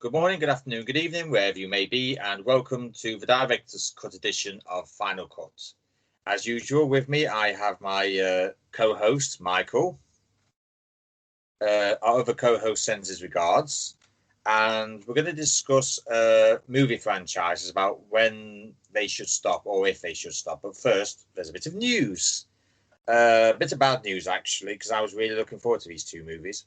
Good morning, good afternoon, good evening, wherever you may be, and welcome to the Director's Cut edition of Final Cut. As usual, with me, I have my co-host, Michael. Our other co-host sends his regards, and we're going to discuss movie franchises about when they should stop or if they should stop. But first, there's a bit of news. A bit of bad news, actually, because I was really looking forward to these two movies.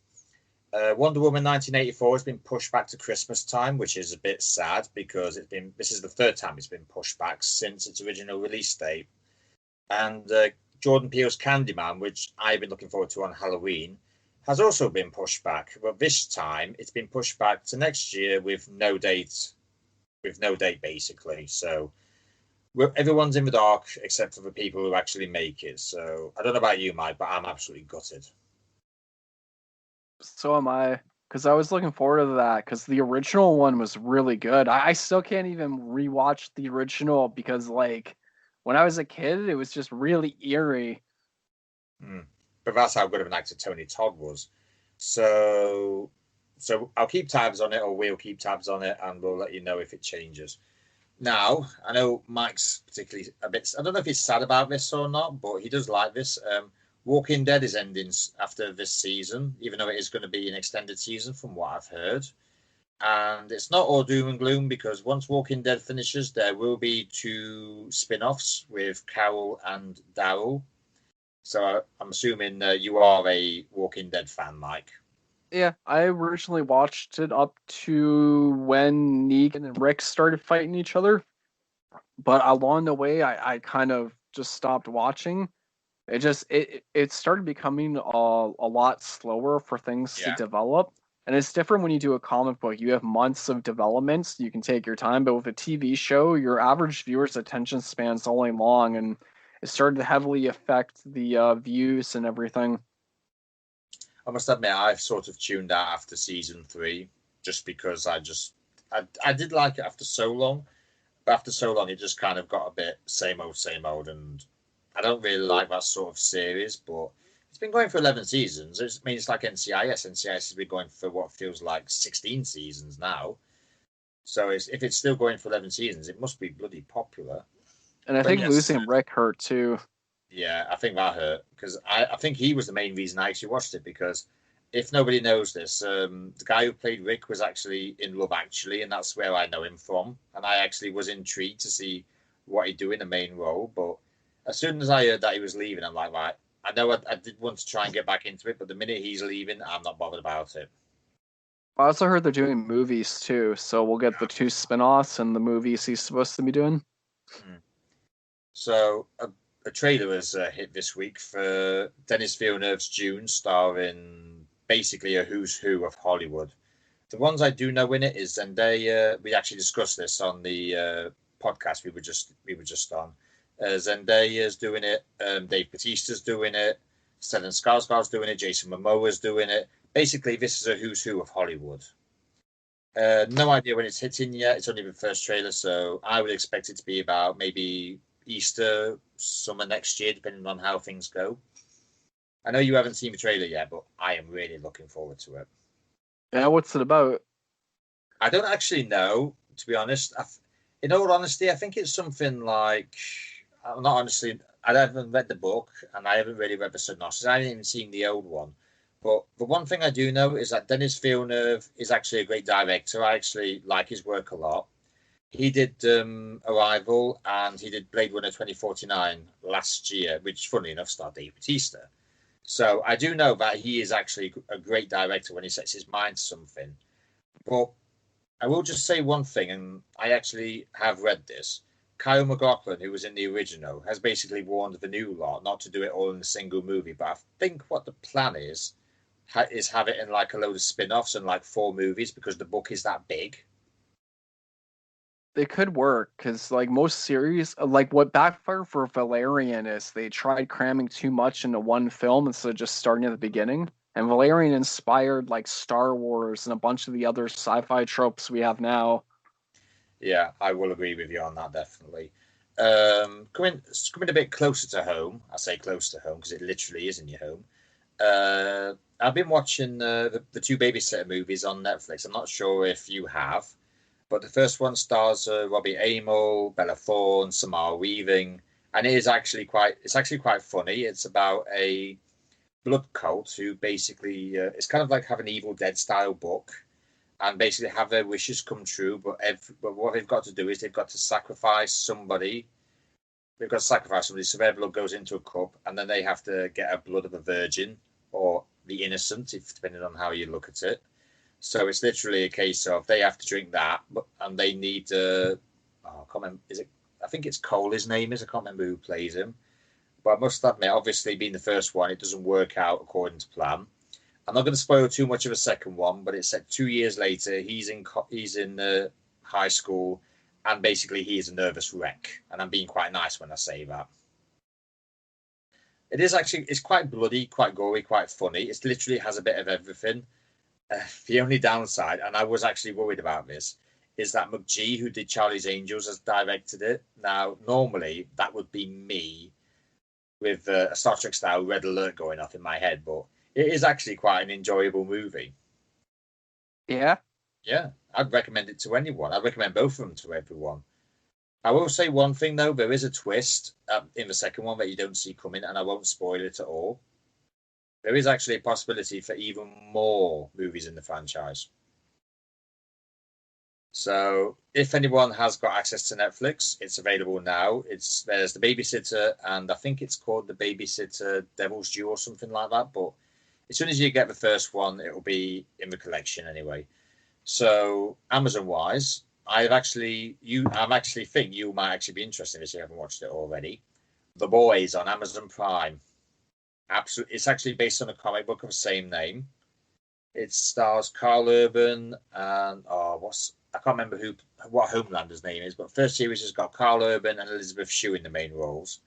Wonder Woman 1984 has been pushed back to Christmas time, which is a bit sad because this is the third time it's been pushed back since its original release date. And Jordan Peele's Candyman, which I've been looking forward to on Halloween, has also been pushed back. But this time it's been pushed back to next year with no date basically. So everyone's in the dark except for the people who actually make it. So I don't know about you, Mike, but I'm absolutely gutted. So am I, because I was looking forward to that, because the original one was really good. I still can't even rewatch the original because, like, when I was a kid, it was just really eerie. But that's how good of an actor Tony Todd was. So I'll keep tabs on it, or we'll keep tabs on it, and we'll let you know if it changes. Now, I know Mike's particularly a bit, I don't know if he's sad about this or not, but he does like this. Walking Dead is ending after this season, even though it is going to be an extended season from what I've heard. And it's not all doom and gloom because once Walking Dead finishes, there will be 2 spin-offs with Carol and Daryl. So I'm assuming you are a Walking Dead fan, Mike. Yeah, I originally watched it up to when Negan and Rick started fighting each other. But along the way, I kind of just stopped watching. It started becoming a lot slower for things to develop. And it's different when you do a comic book. You have months of development, so you can take your time. But with a TV show, your average viewer's attention span's only long, and it started to heavily affect the views and everything. I must admit, I've sort of tuned out after season 3, just because I did like it after so long. But after so long, it just kind of got a bit same old, and I don't really like that sort of series, but it's been going for 11 seasons. I mean, it's like NCIS. NCIS has been going for what feels like 16 seasons now. So if it's still going for 11 seasons, it must be bloody popular. And I think losing Rick hurt too. Yeah, I think that hurt because I think he was the main reason I actually watched it because if nobody knows this, the guy who played Rick was actually in Love Actually, and that's where I know him from. And I actually was intrigued to see what he'd do in the main role, but as soon as I heard that he was leaving, I'm like, right, I know I did want to try and get back into it, but the minute he's leaving, I'm not bothered about it. I also heard they're doing movies too, so we'll get the 2 spin-offs and the movies he's supposed to be doing. So a trailer has hit this week for Denis Villeneuve's Dune, starring basically a who's who of Hollywood. The ones I do know in it is Zendaya. We actually discussed this on the podcast we were just on. Zendaya's doing it. Dave Bautista's doing it. Stellan Skarsgård's doing it. Jason Momoa's doing it. Basically, this is a who's who of Hollywood. No idea when it's hitting yet. It's only the first trailer, so I would expect it to be about maybe Easter, summer next year, depending on how things go. I know you haven't seen the trailer yet, but I am really looking forward to it. Yeah, what's it about? I don't actually know, to be honest. In all honesty, I think it's something like... Not honestly, I haven't read the book, and I haven't really read the synopsis. I haven't even seen the old one. But the one thing I do know is that Denis Villeneuve is actually a great director. I actually like his work a lot. He did Arrival, and he did Blade Runner 2049 last year, which, funnily enough, starred Dave Bautista. So I do know that he is actually a great director when he sets his mind to something. But I will just say one thing, and I actually have read this. Kyle MacLachlan, who was in the original, has basically warned the new lot not to do it all in a single movie. But I think what the plan is have it in like a load of spin-offs and like 4 movies because the book is that big. It could work because, like, most series, like what backfired for Valerian is they tried cramming too much into one film instead of just starting at the beginning. And Valerian inspired like Star Wars and a bunch of the other sci-fi tropes we have now. Yeah, I will agree with you on that, definitely. Coming a bit closer to home, I say close to home because it literally is in your home. I've been watching the two babysitter movies on Netflix. I'm not sure if you have, but the first one stars Robbie Amell, Bella Thorne, Samara Weaving, and it's actually quite funny. It's about a blood cult who basically it's kind of like have an Evil Dead style book and basically have their wishes come true. But what they've got to do is they've got to sacrifice somebody. They've got to sacrifice somebody, so their blood goes into a cup, and then they have to get a blood of a virgin or the innocent, if depending on how you look at it. So it's literally a case of they have to drink that, and they need to. Oh, I can't remember. Is it? I think it's Cole. His name is. I can't remember who plays him. But I must admit, obviously, being the first one, it doesn't work out according to plan. I'm not going to spoil too much of a second one, but it's set 2 years later. He's in high school, and basically he is a nervous wreck. And I'm being quite nice when I say that. It's quite bloody, quite gory, quite funny. It literally has a bit of everything. The only downside, and I was actually worried about this, is that McGee, who did Charlie's Angels, has directed it. Now, normally that would be me with a Star Trek style red alert going off in my head, but it is actually quite an enjoyable movie. Yeah. Yeah, I'd recommend it to anyone. I'd recommend both of them to everyone. I will say one thing though, there is a twist in the second one that you don't see coming, and I won't spoil it at all. There is actually a possibility for even more movies in the franchise. So if anyone has got access to Netflix, it's available now. There's The Babysitter, and I think it's called The Babysitter Devil's Due or something like that. But as soon as you get the first one, it will be in the collection anyway. So Amazon-wise, I'm actually think you might actually be interested if you haven't watched it already. The Boys on Amazon Prime. Absolutely, it's actually based on a comic book of the same name. It stars Carl Urban and I can't remember what Homelander's name is, but first series has got Carl Urban and Elizabeth Shue in the main roles.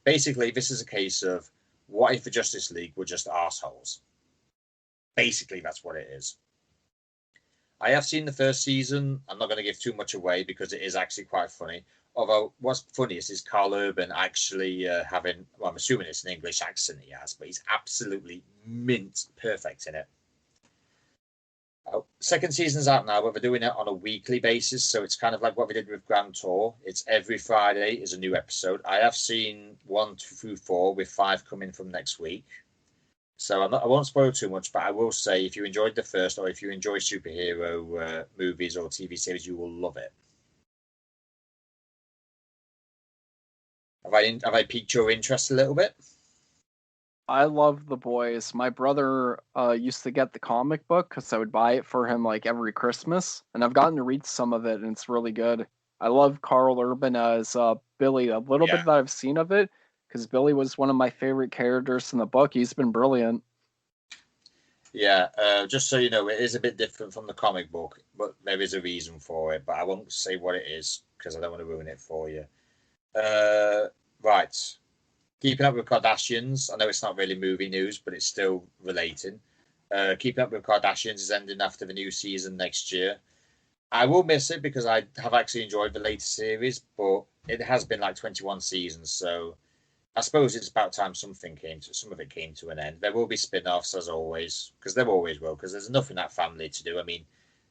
Basically, this is a case of what if the Justice League were just arseholes? Basically, that's what it is. I have seen the first season. I'm not going to give too much away because it is actually quite funny. Although what's funniest is Carl Urban actually having, well, I'm assuming it's an English accent he has, but he's absolutely mint perfect in it. Second season's out now, but they're doing it on a weekly basis, so it's kind of like what we did with Grand Tour. It's every Friday is a new episode. I have seen 1 through 4 with 5 coming from next week. So I won't spoil too much, but I will say if you enjoyed the first or if you enjoy superhero movies or TV series, you will love it. Have I piqued your interest a little bit? I love The Boys. My brother used to get the comic book because I would buy it for him like every Christmas, and I've gotten to read some of it, and it's really good. I love Carl Urban as Billy. A little bit that I've seen of it, because Billy was one of my favorite characters in the book. He's been brilliant. Yeah, just so you know, it is a bit different from the comic book, but there is a reason for it. But I won't say what it is because I don't want to ruin it for you. Right. Keeping Up with Kardashians. I know it's not really movie news, but it's still relating. Keeping Up with Kardashians is ending after the new season next year. I will miss it because I have actually enjoyed the later series, but it has been like 21 seasons, so I suppose it's about time some of it came to an end. There will be spin-offs as always, because there always will, because there's enough in that family to do. I mean,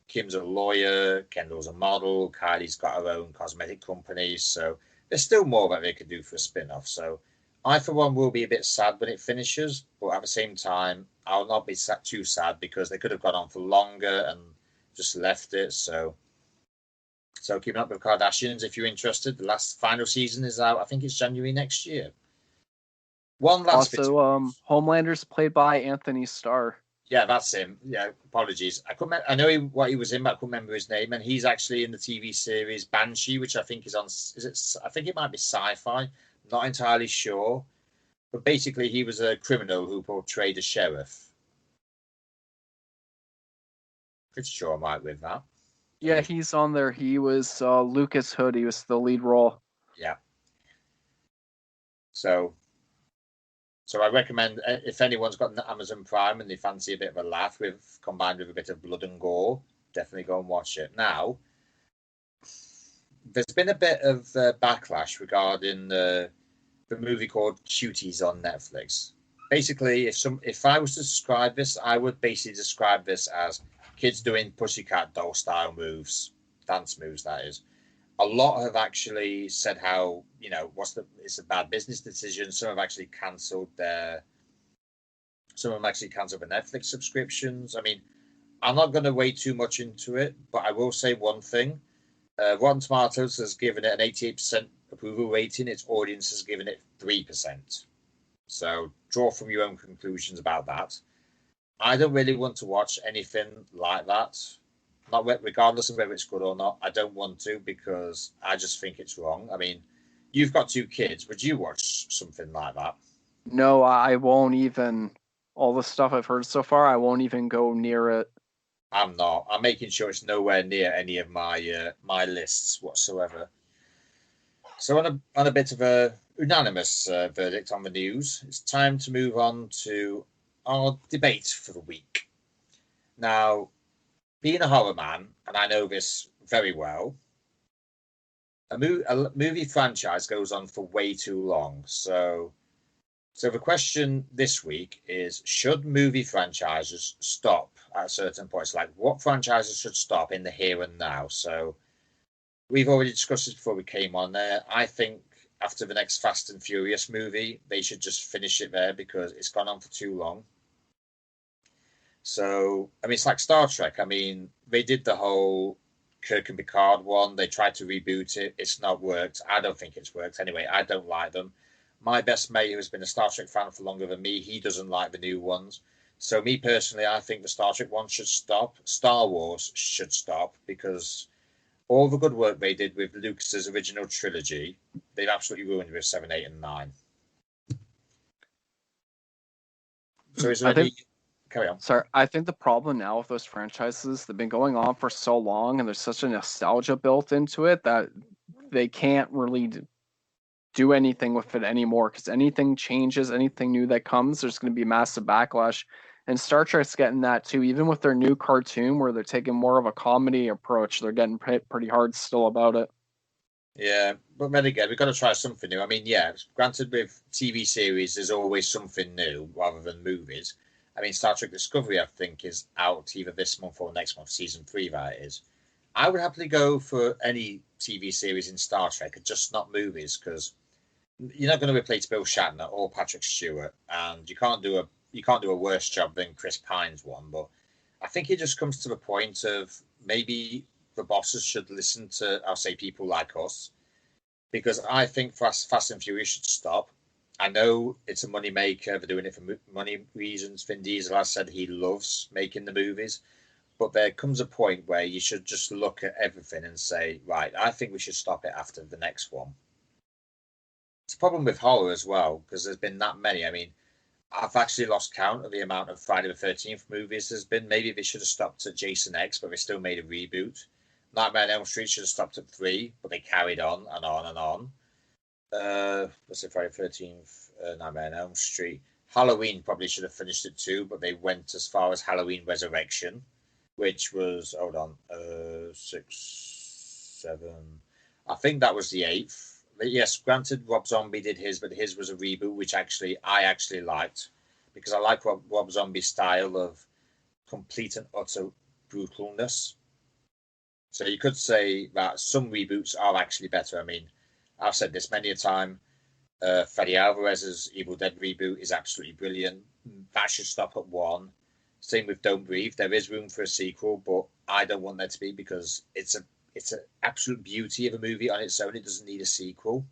Kim's a lawyer, Kendall's a model, Kylie's got her own cosmetic company, so there's still more that they could do for a spin-off. So I, for one, will be a bit sad when it finishes, but at the same time, I'll not be too sad because they could have gone on for longer and just left it. So Keeping Up with Kardashians, if you're interested, the last final season is out. I think it's January next year. One last bit. Homelander's played by Anthony Starr. Yeah, that's him. Yeah, apologies. I know what he was in, but I couldn't remember his name. And he's actually in the TV series Banshee, which I think is on. I think it might be Sci-Fi. Not entirely sure, but basically he was a criminal who portrayed a sheriff. Pretty sure I'm right with that. Yeah, he's on there. He was Lucas Hood. He was the lead role. Yeah. So I recommend if anyone's got an Amazon Prime and they fancy a bit of a laugh combined with a bit of blood and gore, definitely go and watch it. Now, there's been a bit of backlash regarding the movie called Cuties on Netflix. basically, if I was to describe this, I would basically describe this as kids doing pussycat doll style moves, dance moves. That is. A lot have actually said how it's a bad business decision. Some have actually cancelled their Netflix subscriptions. I mean, I'm not going to wade too much into it, but I will say one thing. Rotten Tomatoes has given it an 88% approval rating. Its audience has given it 3%. So draw from your own conclusions about that. I don't really want to watch anything like that. Not regardless of whether it's good or not. I don't want to because I just think it's wrong. I mean, you've got 2 kids. Would you watch something like that? No, I won't even. All the stuff I've heard so far, I won't even go near it. I'm not. I'm making sure it's nowhere near any of my lists whatsoever. So on a bit of a unanimous verdict on the news, it's time to move on to our debate for the week. Now, being a horror man, and I know this very well, a movie franchise goes on for way too long. So the question this week is: should movie franchises stop at certain points? Like, what franchises should stop in the here and now? So we've already discussed this before we came on there. I think after the next Fast and Furious movie, they should just finish it there because it's gone on for too long. So, I mean, it's like Star Trek. I mean, they did the whole Kirk and Picard one. They tried to reboot it. It's not worked. I don't think it's worked. Anyway, I don't like them. My best mate, who has been a Star Trek fan for longer than me, he doesn't like the new ones. So, me personally, I think the Star Trek one should stop. Star Wars should stop because all the good work they did with Lucas's original trilogy, they've absolutely ruined with 7, 8, and 9. So, is there any? Carry on. Sorry, I think the problem now with those franchises, they've been going on for so long and there's such a nostalgia built into it that they can't really do anything with it anymore because anything changes, anything new that comes, there's going to be massive backlash. And Star Trek's getting that too, even with their new cartoon where they're taking more of a comedy approach. They're getting hit pretty hard still about it. Yeah, but then again, we've got to try something new. I mean, yeah, granted, with TV series, there's always something new rather than movies. I mean, Star Trek Discovery, I think, is out either this month or next month, season 3, that is. I would happily go for any TV series in Star Trek, just not movies, because you're not going to replace Bill Shatner or Patrick Stewart, and you can't do a worse job than Chris Pine's one. But I think it just comes to the point of maybe the bosses should listen to, I'll say, people like us, because I think Fast and Furious should stop. I know it's a money maker. They're doing it for money reasons. Vin Diesel has said he loves making the movies, but there comes a point where you should just look at everything and say, right, I think we should stop it after the next one. It's a problem with horror as well because there's been that many. I mean, I've actually lost count of the amount of Friday the 13th movies there's been. Maybe they should have stopped at Jason X, but they still made a reboot. Nightmare on Elm Street should have stopped at 3, but they carried on and on and on. Let's say Friday the 13th, Nightmare on Elm Street. Halloween probably should have finished at 2, but they went as far as Halloween Resurrection, which was, hold on, 6, 7. I think that was the 8th. But yes, granted, Rob Zombie did his, but his was a reboot, which I actually liked because I like Rob Zombie's style of complete and utter brutalness. So you could say that some reboots are actually better. I mean, I've said this many a time. Freddy Alvarez's Evil Dead reboot is absolutely brilliant. That should stop at 1. Same with Don't Breathe. There is room for a sequel, but I don't want there to be because it's an absolute beauty of a movie on its own. It doesn't need a sequel.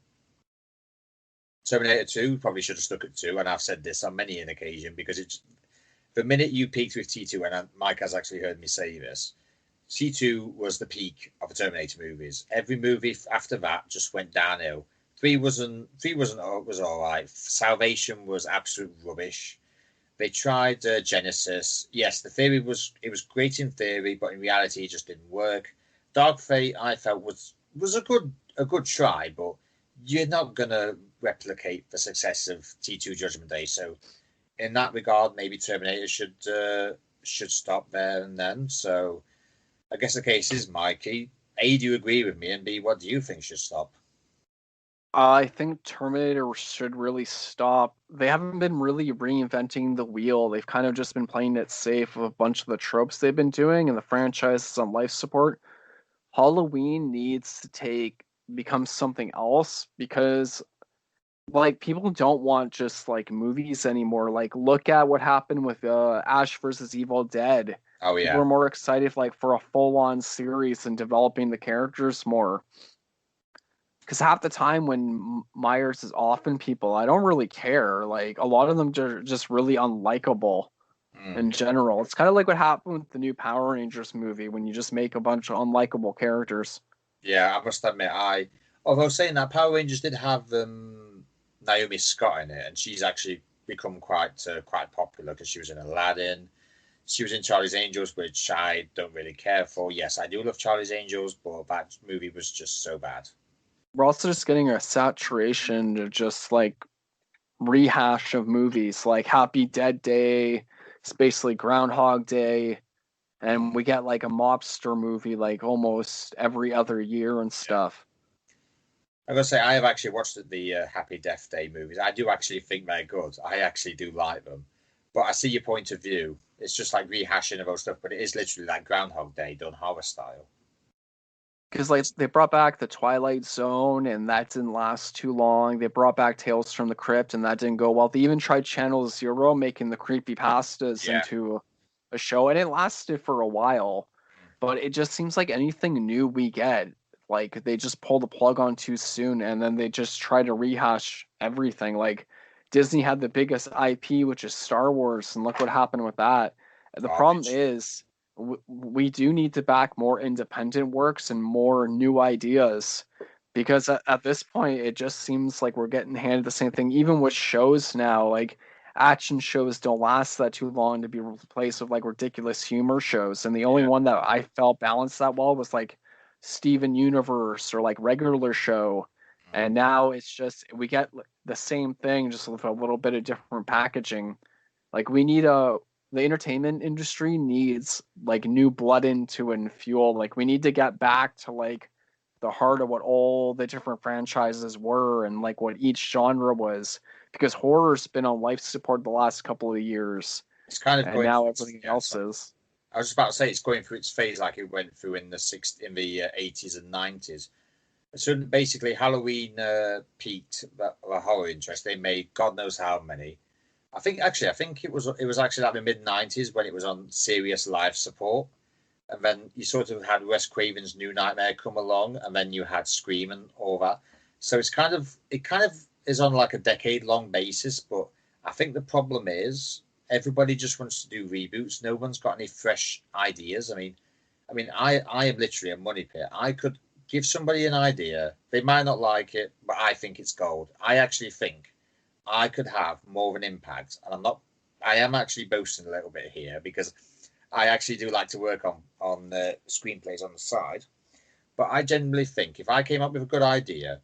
Terminator 2 probably should have stuck at 2, and I've said this on many an occasion because it's the minute you peaked with T2, and Mike has actually heard me say this. T2 was the peak of the Terminator movies. Every movie after that just went downhill. 3 was all right. Salvation was absolute rubbish. They tried Genesis. Yes, it was great in theory, but in reality, it just didn't work. Dark Fate, I felt was a good try, but you're not gonna replicate the success of T2 Judgment Day. So, in that regard, maybe Terminator should stop there and then. So, I guess the case is, Mikey, A, do you agree with me, and B, what do you think should stop? I think Terminator should really stop. They haven't been really reinventing the wheel. They've kind of just been playing it safe with a bunch of the tropes they've been doing, and the franchise is on life support. Halloween needs to become something else because like people don't want just like movies anymore. Like look at what happened with Ash versus Evil Dead. Oh People yeah, are more excited like for a full-on series and developing the characters more. Because half the time when Myers is often people, I don't really care. Like a lot of them are just really unlikable in mm. general. It's kind of like what happened with the new Power Rangers movie when you just make a bunch of unlikable characters. Yeah. I must admit, although saying that, Power Rangers did have Naomi Scott in it, and she's actually become quite popular because she was in Aladdin. She was in Charlie's Angels, which I don't really care for. Yes, I do love Charlie's Angels, but that movie was just so bad. We're also just getting a saturation of just like rehash of movies like Happy Dead Day, it's basically Groundhog Day, and we get like a mobster movie like almost every other year and Yeah. stuff. I'm gonna say I have actually watched the Happy Death Day movies. I do actually think they're good. I actually do like them, but I see your point of view. It's just like rehashing of old stuff, but it is literally like Groundhog Day done horror style. Because like they brought back the Twilight Zone and that didn't last too long. They brought back Tales from the Crypt and that didn't go well. They even tried Channel Zero making the creepy pastas Yeah. into a show and it lasted for a while. But it just seems like anything new we get, like they just pull the plug on too soon and then they just try to rehash everything. Like Disney had the biggest IP, which is Star Wars, and look what happened with that. The problem Garbage. is we do need to back more independent works and more new ideas because at this point it just seems like we're getting handed the same thing even with shows now like action shows don't last that too long to be replaced with like ridiculous humor shows and the only Yeah. one that I felt balanced that well was like Steven Universe or like regular show and now it's just we get the same thing just with a little bit of different packaging like we need a the entertainment industry needs like new blood into it and fuel. Like we need to get back to like the heart of what all the different franchises were and like what each genre was. Because horror's been on life support the last couple of years, It's kind of and going now through everything yeah. else Sorry. is. I was just about to say it's going through its phase like it went through in the 80s and 90s. So basically, Halloween peaked the horror interest. They made God knows how many. I think it was actually like the mid 90s when it was on serious live support, and then you sort of had Wes Craven's New Nightmare come along, and then you had Scream and all that. So it kind of is on like a decade long basis, but I think the problem is everybody just wants to do reboots. No one's got any fresh ideas. I am literally a money pit. I could give somebody an idea. They might not like it, but I think it's gold. I actually think I could have more of an impact. And I am actually boasting a little bit here because I actually do like to work on screenplays on the side. But I genuinely think if I came up with a good idea,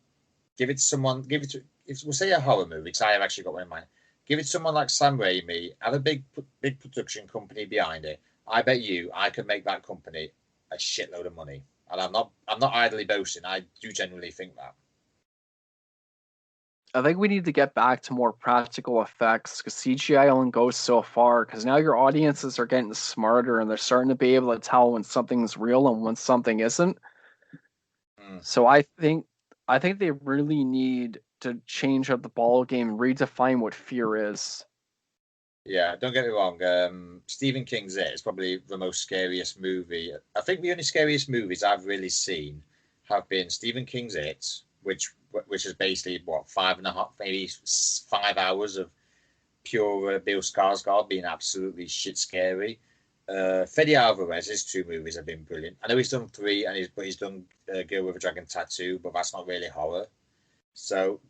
give it to someone, if we'll say a horror movie, because I have actually got one in mind, give it to someone like Sam Raimi, have a big production company behind it. I bet you I could make that company a shitload of money. And I'm not idly boasting. I do genuinely think that. I think we need to get back to more practical effects because CGI only goes so far. Because now your audiences are getting smarter and they're starting to be able to tell when something's real and when something isn't. Mm. So I think they really need to change up the ball game, redefine what fear is. Yeah, don't get me wrong. Stephen King's It is probably the most scariest movie. I think the only scariest movies I've really seen have been Stephen King's It, which is basically what 5.5, maybe 5 hours of pure Bill Skarsgård being absolutely shit scary. Fede Alvarez's two movies have been brilliant. I know he's done three, but he's done Girl with a Dragon Tattoo, but that's not really horror. So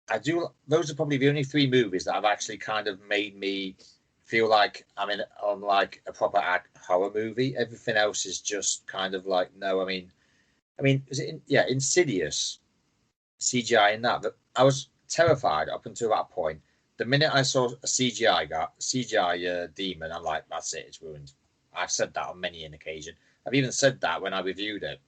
I do. Those are probably the only three movies that have actually kind of made me feel like I'm in on like a proper horror movie. Everything else is just kind of like no. Is it Insidious CGI in that? But I was terrified up until that point. The minute I saw a CGI demon, I'm like, that's it, it's ruined. I've said that on many an occasion. I've even said that when I reviewed it.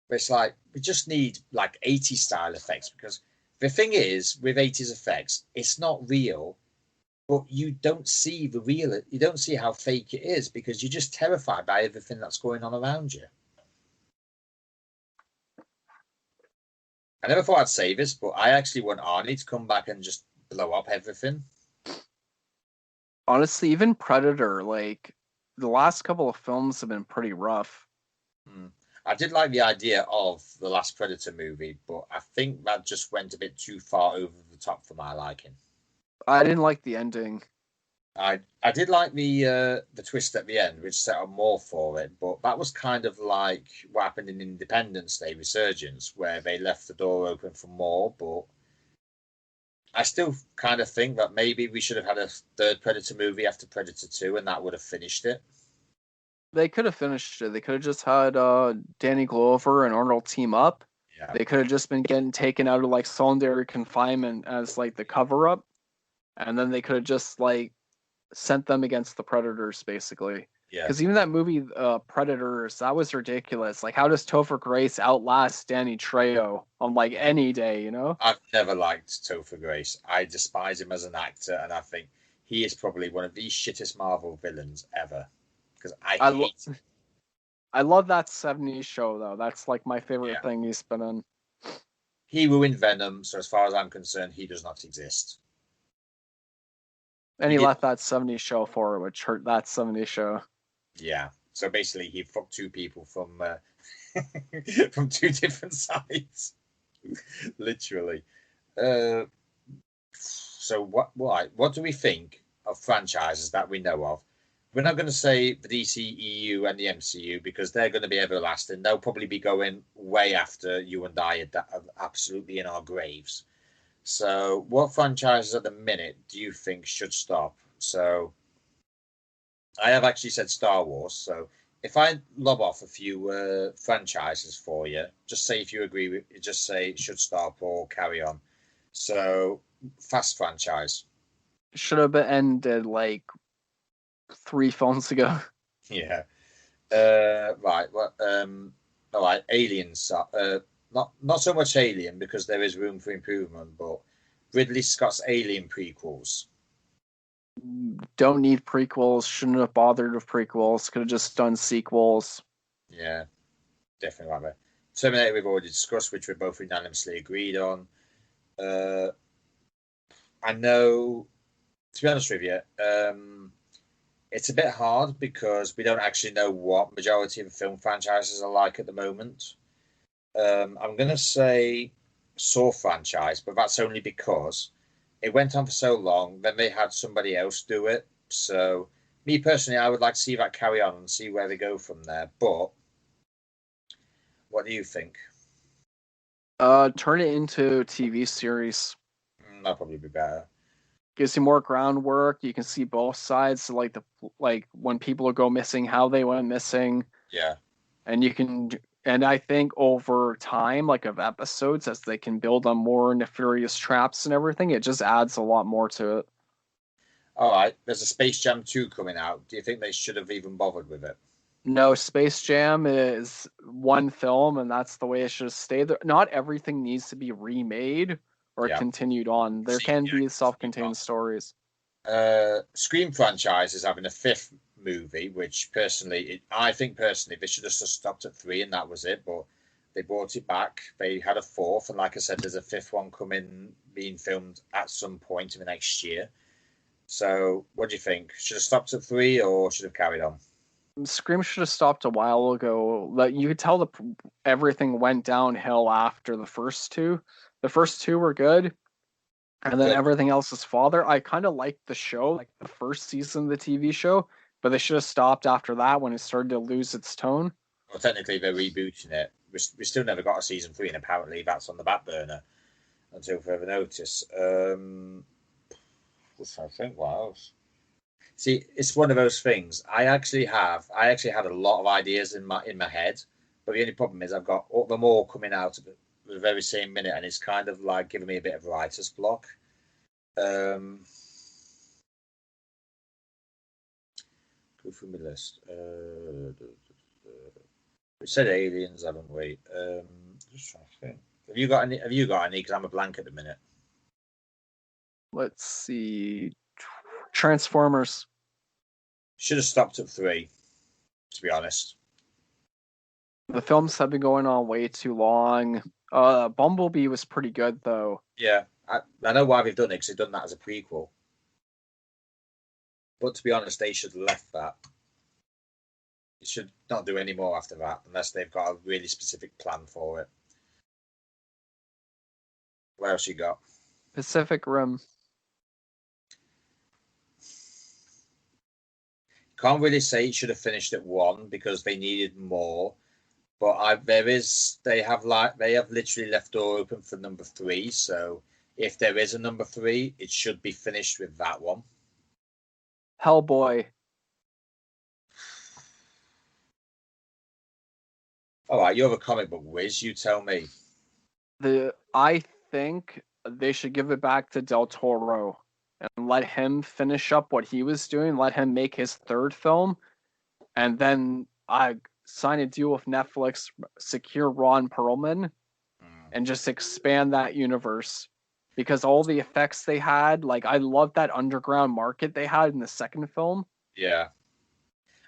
But it's like we just need like 80s style effects, because the thing is with 80s effects, it's not real, but you don't see you don't see how fake it is because you're just terrified by everything that's going on around you. I never thought I'd say this, but I actually want Arnie to come back and just blow up everything. Honestly, even Predator, like the last couple of films have been pretty rough. I did like the idea of the last Predator movie, but I think that just went a bit too far over the top for my liking. I didn't like the ending. I did like the twist at the end, which set up more for it, but that was kind of like what happened in Independence Day Resurgence, where they left the door open for more. But I still kind of think that maybe we should have had a third Predator movie after Predator 2, and that would have finished it. They could have finished it. They could have just had Danny Glover and Arnold team up. Yeah, They could have just been getting taken out of like solitary confinement as like the cover up, and then they could have just like sent them against the Predators basically. yeah. Because even that movie, Predators, that was ridiculous. Like, how does Topher Grace outlast Danny Trejo on like any day? You know? I've never liked Topher Grace. I despise him as an actor, and I think he is probably one of the shittest Marvel villains ever. Because I I lo- hate him. I love that '70s show though. That's like my favorite Yeah. thing he's been in. He ruined Venom, so as far as I'm concerned, he does not exist. And He he did, left that '70s show for it, which hurt that '70s show. yeah. So basically, he fucked two people from from two different sides, literally. Uh, so what do we think of franchises that we know of? We're not going to say the DCEU and the MCU because they're going to be everlasting. They'll probably be going way after you and I are absolutely in our graves. So, what franchises at the minute do you think should stop? So, I have actually said Star Wars. So, if I lob off a few franchises for you, just say if you agree with, just say it should stop or carry on. So, Fast franchise, Should have been ended like 3 films ago. yeah. Right. Well, all right. Aliens. Not so much Alien because there is room for improvement, but Ridley Scott's Alien prequels. Don't need prequels. Shouldn't have bothered with prequels. Could have just done sequels. Yeah, definitely right there. Terminator we've already discussed, which we both unanimously agreed on. Uh, I know, to be honest with you, it's a bit hard because we don't actually know what majority of film franchises are like at the moment. I'm going to say Saw franchise, but that's only because it went on for so long. Then they had somebody else do it. So, me personally, I would like to see that carry on and see where they go from there. But what do you think? Turn it into a TV series. That'll probably be better. Gives you more groundwork. You can see both sides. So like when people go missing, how they went missing, Yeah. and you can. And I think over time, like of episodes, as they can build on more nefarious traps and everything, it just adds a lot more to it. All right. There's a Space Jam 2 coming out. Do you think they should have even bothered with it? No, Space Jam is one film, and that's the way it should stay there. Not everything needs to be remade or Yeah. continued on. There See, can yeah. be self-contained stories. Scream franchise is having a fifth movie, which I think personally they should have just stopped at three and that was it. But they brought it back. They had a fourth, and like I said, there's a fifth one coming, being filmed at some point in the next year. So, what do you think? Should have stopped at three or should have carried on? Scream should have stopped a while ago. Like you could tell everything went downhill after the first two. The first two were good, and then But, everything else is father. I kind of liked the show, like the first season of the TV show, but they should have stopped after that when it started to lose its tone. well, technically, they're rebooting it. We still never got a season three, and apparently that's on the back burner until further notice. I think what else? See, it's one of those things. I actually had a lot of ideas in my head, but the only problem is I've got all, them all coming out at the very same minute, and it's kind of like giving me a bit of writer's block. Um, Go through my list. We said aliens, haven't we? Just trying to think. Have you got any? Have you got any? Because I'm a blank at the minute. Let's see. Transformers. Should have stopped at 3, to be honest. The films have been going on way too long. Bumblebee was pretty good though. Yeah, I know why they've done it because they've done that as a prequel. But to be honest, they should have left that. They should not do any more after that unless they've got a really specific plan for it. What else you got? Pacific Rim. Can't really say it should have finished at 1 because they needed more. But they have literally left door open for number 3. So if there is a number 3, it should be finished with that one. Hellboy. All right, you're a comic book whiz. You tell me. I think they should give it back to Del Toro and let him finish up what he was doing. Let him make his third film, and then I sign a deal with Netflix, secure Ron Perlman, and just expand that universe. Because all the effects they had, like I love that underground market they had in the second film. Yeah,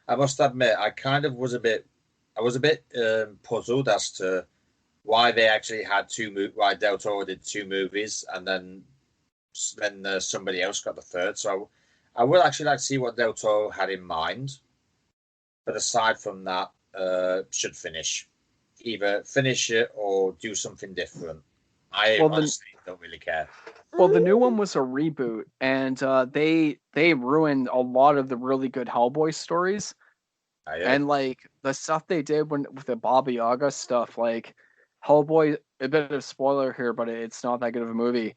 I must admit, I was a bit puzzled as to why they actually had why Del Toro did 2 movies and then somebody else got the third. So I would actually like to see what Del Toro had in mind. But aside from that, should finish. Either finish it or do something different. I honestly don't really care. Well, the new one was a reboot, and they ruined a lot of the really good Hellboy stories. And like the stuff they did with the Baba Yaga stuff, like Hellboy, a bit of spoiler here, but it's not that good of a movie.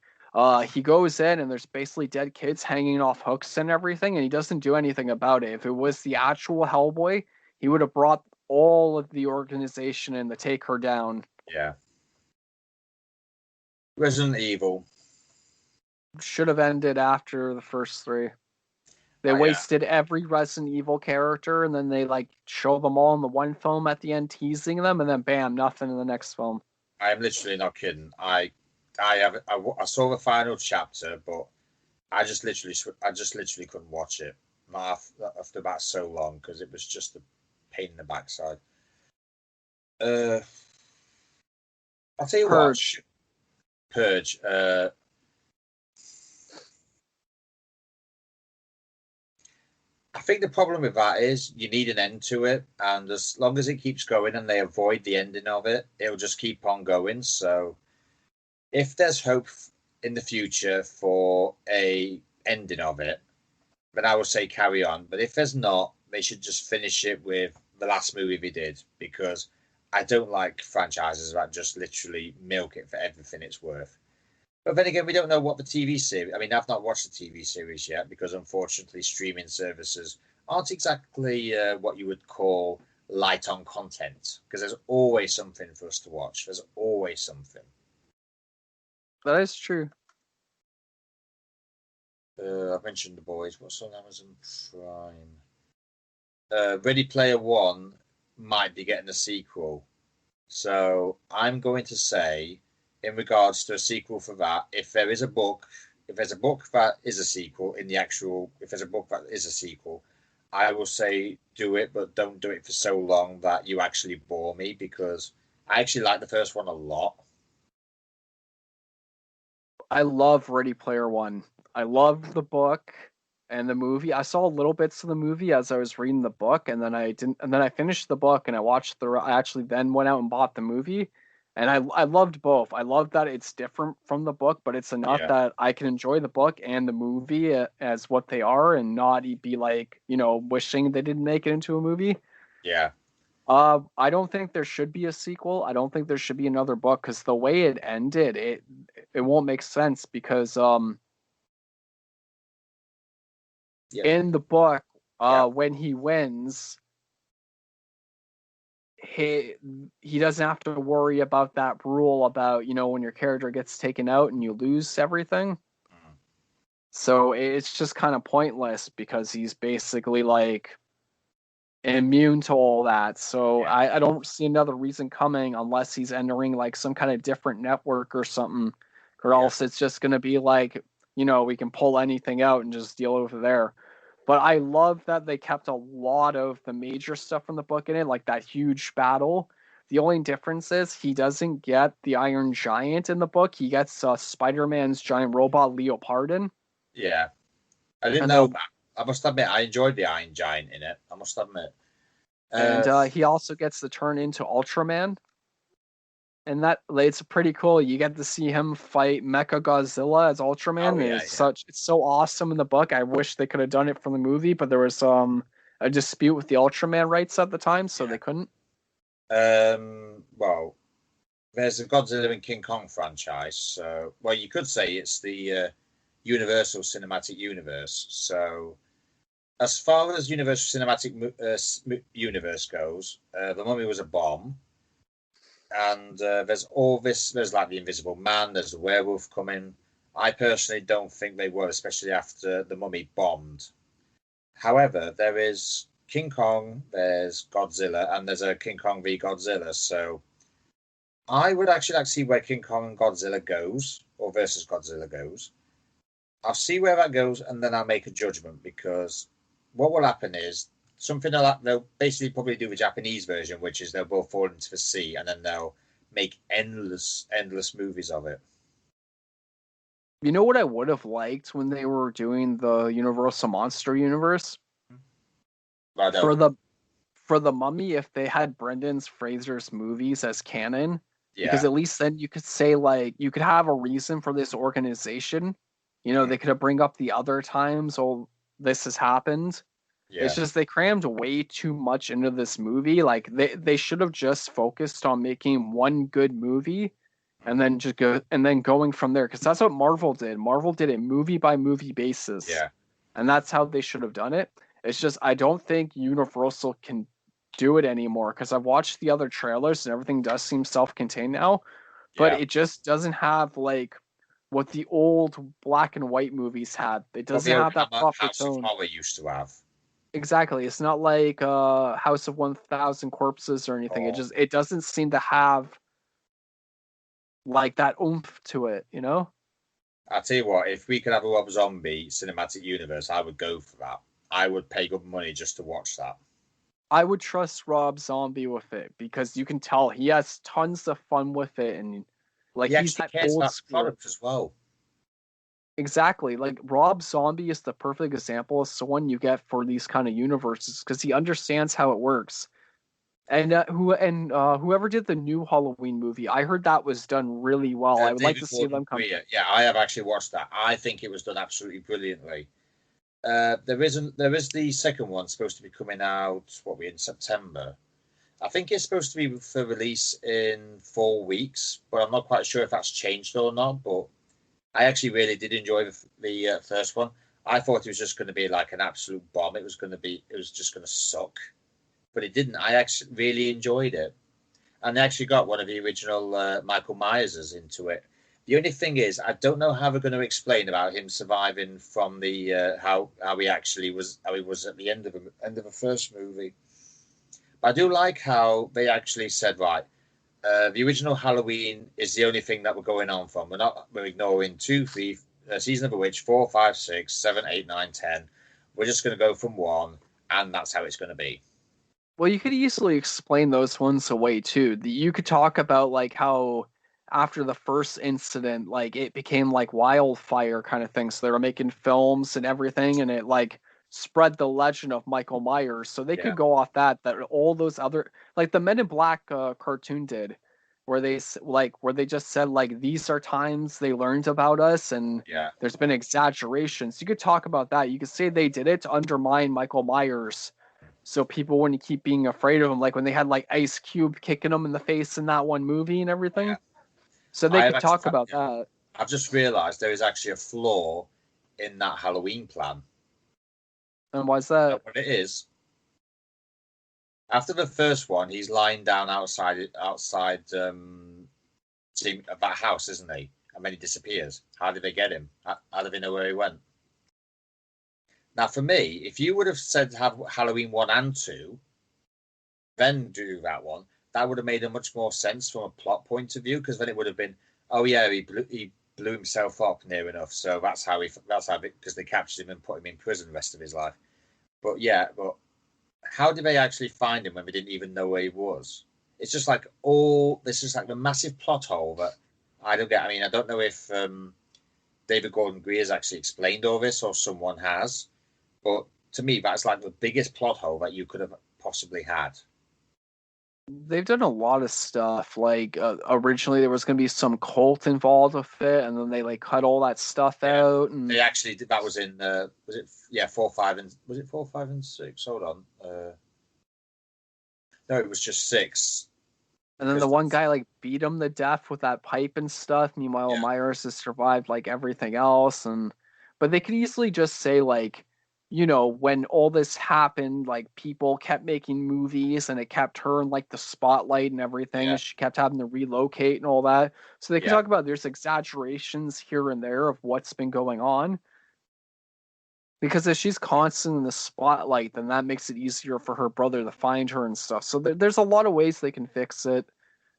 He goes in and there's basically dead kids hanging off hooks and everything, and he doesn't do anything about it. If it was the actual Hellboy, he would have brought all of the organization in to take her down. Yeah. Resident Evil should have ended after the first 3. They wasted every Resident Evil character, and then they like show them all in the one film at the end, teasing them, and then bam, nothing in the next film. I am literally not kidding. I saw the final chapter, but I just literally couldn't watch it after that so long because it was just a pain in the backside. I'll tell you Purge. What. Purge. I think the problem with that is you need an end to it, and as long as it keeps going and they avoid the ending of it, it'll just keep on going. So, if there's hope in the future for a ending of it, then I would say carry on. But if there's not, they should just finish it with the last movie they did, because I don't like franchises that just literally milk it for everything it's worth. But then again, we don't know what the TV series. I mean, I've not watched the TV series yet because unfortunately, streaming services aren't exactly what you would call light on content. Because there's always something for us to watch. There's always something. That is true. I've mentioned The Boys. What's on Amazon Prime? Ready Player One might be getting a sequel, so I'm going to say, in regards to a sequel for that, if there's a book that is a sequel if there's a book that is a sequel, I will say do it, but don't do it for so long that you actually bore me, because I actually like the first one a lot. I love Ready Player One. I loved the book and the movie. I saw little bits of the movie as I was reading the book, and then I didn't. And then I finished the book and I watched I actually then went out and bought the movie. And I loved both. I love that it's different from the book, but it's enough that I can enjoy the book and the movie as what they are, and not be like, wishing they didn't make it into a movie. Yeah. I don't think there should be a sequel. I don't think there should be another book, because the way it ended, it won't make sense, because in the book, when he wins, he doesn't have to worry about that rule about, when your character gets taken out and you lose everything. So it's just kind of pointless, because he's basically like, immune to all that. So Yeah, I don't see another reason coming unless he's entering like some kind of different network or something, or yeah, else it's just going to be like, we can pull anything out and just deal with it there. But I love that they kept a lot of the major stuff from the book in it, like that huge battle. The only difference is he doesn't get the Iron Giant in the book. He gets Spider-Man's giant robot, Leopardon. yeah. I didn't And know then that. I must admit, I enjoyed the Iron Giant in it. I must admit. and Uh, he also gets to turn into Ultraman. And that it's pretty cool. You get to see him fight Mecha Godzilla as Ultraman, oh and yeah, it's so awesome in the book. I wish they could have done it from the movie, but there was a dispute with the Ultraman rights at the time, so yeah, they couldn't. yeah. Well, there's the Godzilla and King Kong franchise. So, well, you could say it's the Universal Cinematic Universe. So, as far as Universal Cinematic Universe goes, the Mummy was a bomb, and there's all this. There's like the Invisible Man. There's the werewolf coming. I personally don't think they were, especially after the Mummy bombed. However, there is King Kong, there's Godzilla, and there's a King Kong v Godzilla. So I would actually like to see where King Kong and Godzilla goes, or versus Godzilla goes. I'll see where that goes, and then I'll make a judgment because what will happen is something they'll basically probably do the Japanese version, which is they'll both fall into the sea, and then they'll make endless movies of it. You know what I would have liked when they were doing the Universal Monster Universe But I for don't. the Mummy, if they had Brendan Fraser's movies as canon, because Yeah, at least then you could say like you could have a reason for this organization. They could have bring up the other times, oh, this has happened. It's yeah, just they crammed way too much into this movie. Like they should have just focused on making one good movie and then going from there, because that's what Marvel did. Marvel did it movie by movie basis, yeah. and that's how they should have done it. It's just I don't think Universal can do it anymore because I've watched the other trailers and everything does seem self-contained now, but Yeah. it just doesn't have like what the old black and white movies had. It What the doesn't old have that proper House of tone. Horror used to have. Exactly. It's not like House of 1000 Corpses or anything. Or It doesn't seem to have like that oomph to it. I tell you what, if we could have a Rob Zombie cinematic universe, I would go for that. I would pay good money just to watch that. I would trust Rob Zombie with it because you can tell he has tons of fun with it, and like He he's actually that cares old about the school. product as well. Exactly. Like Rob Zombie is the perfect example of someone you get for these kind of universes because he understands how it works. And whoever did the new Halloween movie, I heard that was done really well. I would like David to see Gordon them come. Green. Yeah, I have actually watched that. I think it was done absolutely brilliantly. There is the second one supposed to be coming out. What we in September? I think it's supposed to be for release in 4 weeks, but I'm not quite sure if that's changed or not. But I actually really did enjoy the first one. I thought it was just going to be like an absolute bomb. It was just going to suck, but it didn't. I actually really enjoyed it, and they actually got one of the original Michael Myerses into it. The only thing is, I don't know how they're going to explain about him surviving from the how he was at the end of the first movie. But I do like how they actually said, right, the original Halloween is the only thing that we're going on from. We're ignoring two, three, season of the witch, 4, 5, 6, 7, 8, 9, 10. We're just going to go from one, and that's how it's going to be. Well, you could easily explain those ones away too. You could talk about like how after the first incident, like it became like wildfire kind of thing. So they were making films and everything, and it like spread the legend of Michael Myers. So they Yeah, could go off that all those other like the Men in Black cartoon did, where where they just said like these are times they learned about us, and yeah, there's been exaggerations. You could talk about that. You could say they did it to undermine Michael Myers so people wouldn't keep being afraid of him, like when they had like Ice Cube kicking him in the face in that one movie and yeah. everything. So they I have could actually, talk about yeah, that. I've just realised there is actually a flaw in that Halloween plan. And why's You know that? what it is? After the first one, he's lying down outside of that house, isn't he? And then he disappears. How did they get him? How do they know where he went? Now, for me, if you would have said have Halloween 1 and 2, Ben do that one, that would have made a much more sense from a plot point of view, because then it would have been, oh yeah, he blew himself up near enough, so because they captured him and put him in prison the rest of his life. But yeah, but how did they actually find him when we didn't even know where he was? It's just like this is like the massive plot hole that I don't get. I mean, I don't know if David Gordon Greer's actually explained all this or someone has, but to me, that's like the biggest plot hole that you could have possibly had. They've done a lot of stuff. Like originally, there was going to be some cult involved with it, and then they like cut all that stuff out. And they actually did. That was in was it 4, 5, and was it 4, 5, and 6? Hold on. No, it was just 6. And then the one guy like beat him to death with that pipe and stuff. Meanwhile, Myers has survived like everything else. But they could easily just say like, when all this happened, like people kept making movies and it kept her in like the spotlight and everything, and she kept having to relocate and all that. So they could talk about there's exaggerations here and there of what's been going on. Because if she's constant in the spotlight, then that makes it easier for her brother to find her and stuff. So there's a lot of ways they can fix it.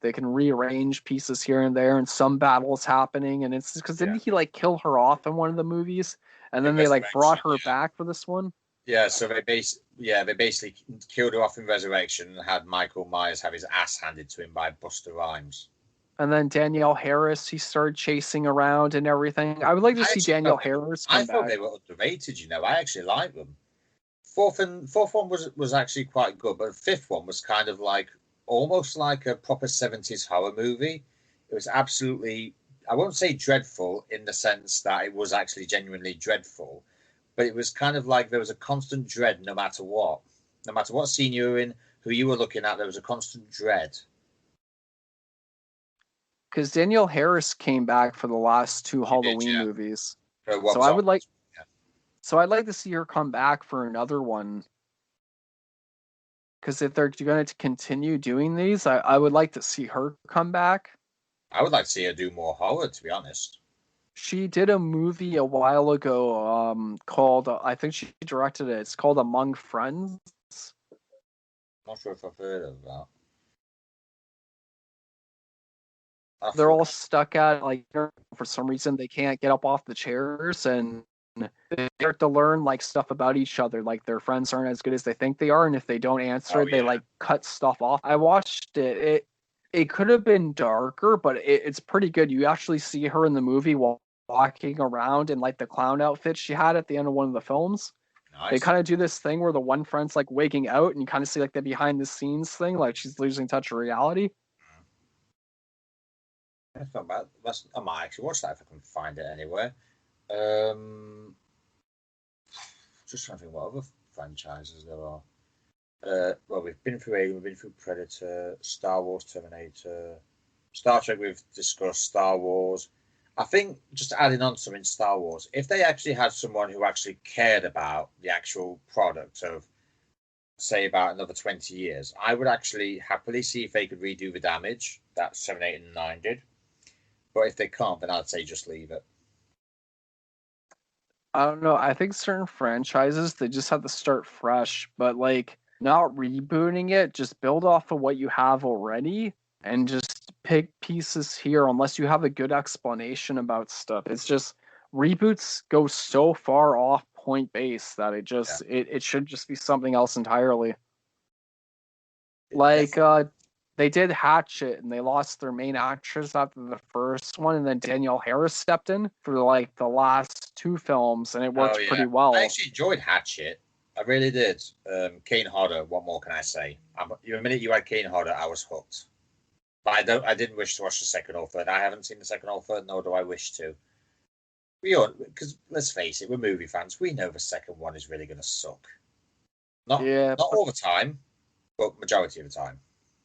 They can rearrange pieces here and there, and some battles happening. And it's because didn't he like kill her off in one of the movies, and then they like brought her back for this one? Yeah, so they basically killed her off in Resurrection and had Michael Myers have his ass handed to him by Busta Rhymes. And then Danielle Harris, he started chasing around and everything. I would like to see Danielle Harris come back. I thought they were underrated, I actually like them. Fourth one was actually quite good, but the fifth one was kind of like almost like a proper 70s horror movie. It was absolutely, I won't say dreadful in the sense that it was actually genuinely dreadful, but it was kind of like there was a constant dread no matter what. No matter what scene you were in, who you were looking at, there was a constant dread. Because Danielle Harris came back for the last 2 Halloween movies. So I'd like to see her come back for another one. Because if they're going to continue doing these, I would like to see her come back. I would like to see her do more horror, to be honest. She did a movie a while ago called, I think she directed it. It's called Among Friends. Not sure if I've heard of that. They're all stuck at, like, for some reason they can't get up off the chairs, and they start to learn like stuff about each other. Like their friends aren't as good as they think they are, and if they don't answer, they like cut stuff off. I watched it. It could have been darker, but it's pretty good. You actually see her in the movie walking around in like the clown outfit she had at the end of one of the films. Nice. They kind of do this thing where the one friend's like waking out, and you kind of see like the behind the scenes thing, like she's losing touch of reality. That's not bad. I might actually watch that if I can find it anywhere. Just trying to think what other franchises there are. Well, we've been through Alien, we've been through Predator, Star Wars, Terminator, Star Trek. We've discussed Star Wars. I think just adding on something Star Wars, if they actually had someone who actually cared about the actual product of, say, about another 20 years, I would actually happily see if they could redo the damage that 7, 8, and 9 did. But if they can't, then I'd say just leave it. I don't know. I think certain franchises, they just have to start fresh, but like not rebooting it, just build off of what you have already and just pick pieces here unless you have a good explanation about stuff. It's just reboots go so far off point base that it should just be something else entirely. Like they did Hatchet and they lost their main actress after the first one, and then Danielle Harris stepped in for like the last 2 films, and it worked pretty well. I actually enjoyed Hatchet. I really did. Kane Hodder, what more can I say? The minute you had Kane Hodder, I was hooked. But I didn't wish to watch the second or third. I haven't seen the second or third, nor do I wish to. Because let's face it, we're movie fans. We know the second one is really going to suck. Not all the time, but majority of the time.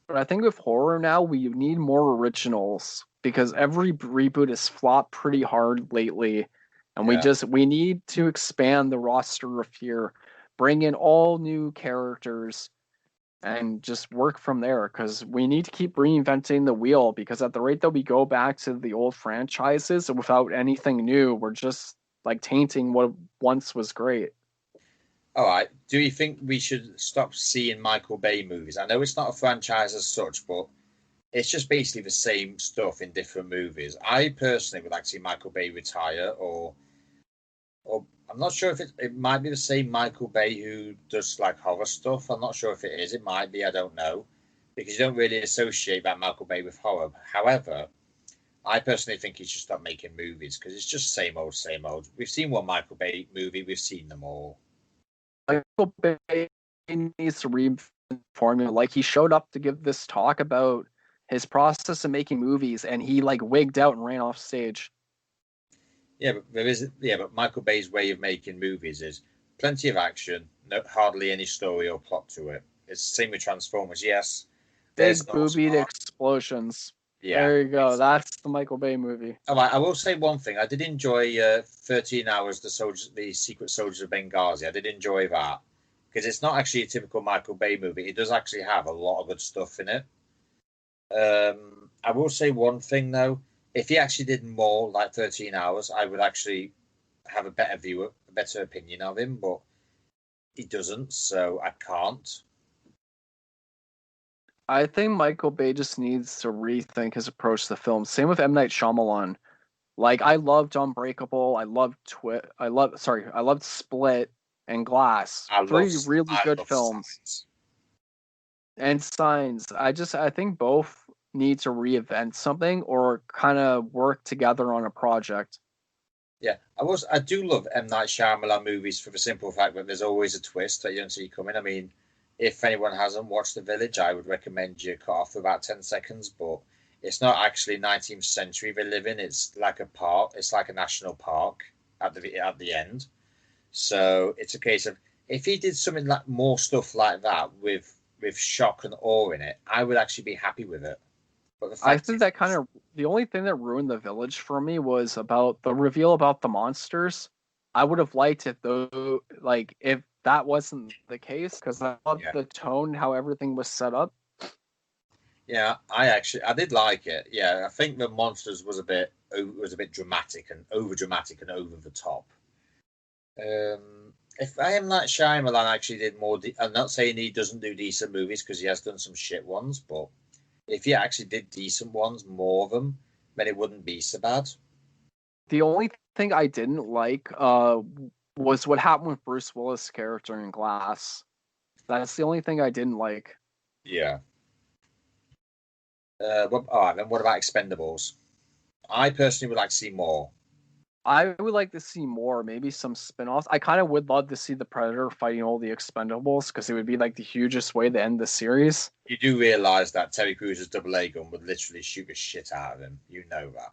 But I think with horror now, we need more originals because every reboot has flopped pretty hard lately. And we need to expand the roster of here, bring in all new characters, and just work from there because we need to keep reinventing the wheel because at the rate that we go back to the old franchises without anything new, we're just like tainting what once was great. All right. Do you think we should stop seeing Michael Bay movies? I know it's not a franchise as such, but it's just basically the same stuff in different movies. I personally would like to see Michael Bay retire, or I'm not sure if it might be the same Michael Bay who does like horror stuff. I'm not sure if it is. It might be. I don't know, because you don't really associate that Michael Bay with horror. However, I personally think he should stop making movies because it's just same old, same old. We've seen one Michael Bay movie. We've seen them all. Michael Bay needs to reinvent the formula. Like he showed up to give this talk about his process of making movies, and he like wigged out and ran off stage. Yeah, but but Michael Bay's way of making movies is plenty of action, hardly any story or plot to it. It's the same with Transformers. Yes, Big there's no boobied smart. explosions. Yeah. There you go. That's the Michael Bay movie. Oh, I will say one thing. I did enjoy 13 Hours, the Secret Soldiers of Benghazi. I did enjoy that because it's not actually a typical Michael Bay movie. It does actually have a lot of good stuff in it. I will say one thing though. If he actually did more like 13 Hours, I would actually have a better opinion of him, but he doesn't, so I can't. I think Michael Bay just needs to rethink his approach to the film. Same with M. Night Shyamalan. Like I loved Unbreakable, I loved I loved Split and Glass. Three really I good love films. Signs. And Signs. I think both need to reinvent something or kind of work together on a project. Yeah, I do love M. Night Shyamalan movies for the simple fact that there's always a twist that you don't see coming. I mean, if anyone hasn't watched The Village, I would recommend you cut off for about 10 seconds, but it's not actually 19th century they live in. It's like a park. It's like a national park at the end. So it's a case of if he did something like more stuff like that with shock and awe in it, I would actually be happy with it. But the I fact think is, that kind of the only thing that ruined The Village for me was about the reveal about the monsters. I would have liked it though, like if that wasn't the case, because I loved yeah, the tone, how everything was set up. yeah, I did like it. Yeah, I think the monsters was a bit dramatic and over dramatic and over the top. If I am like Shyamalan actually did more, I'm not saying he doesn't do decent movies because he has done some shit ones, but if he actually did decent ones, more of them, then it wouldn't be so bad. The only thing I didn't like was what happened with Bruce Willis' character in Glass. That's the only thing I didn't like. Yeah. All right, then what about Expendables? I personally would like to see more. I would like to see more, maybe some spin-offs. I kind of would love to see the Predator fighting all the Expendables because it would be like the hugest way to end the series. You do realize that Terry Crews' double A gun would literally shoot the shit out of him. You know that.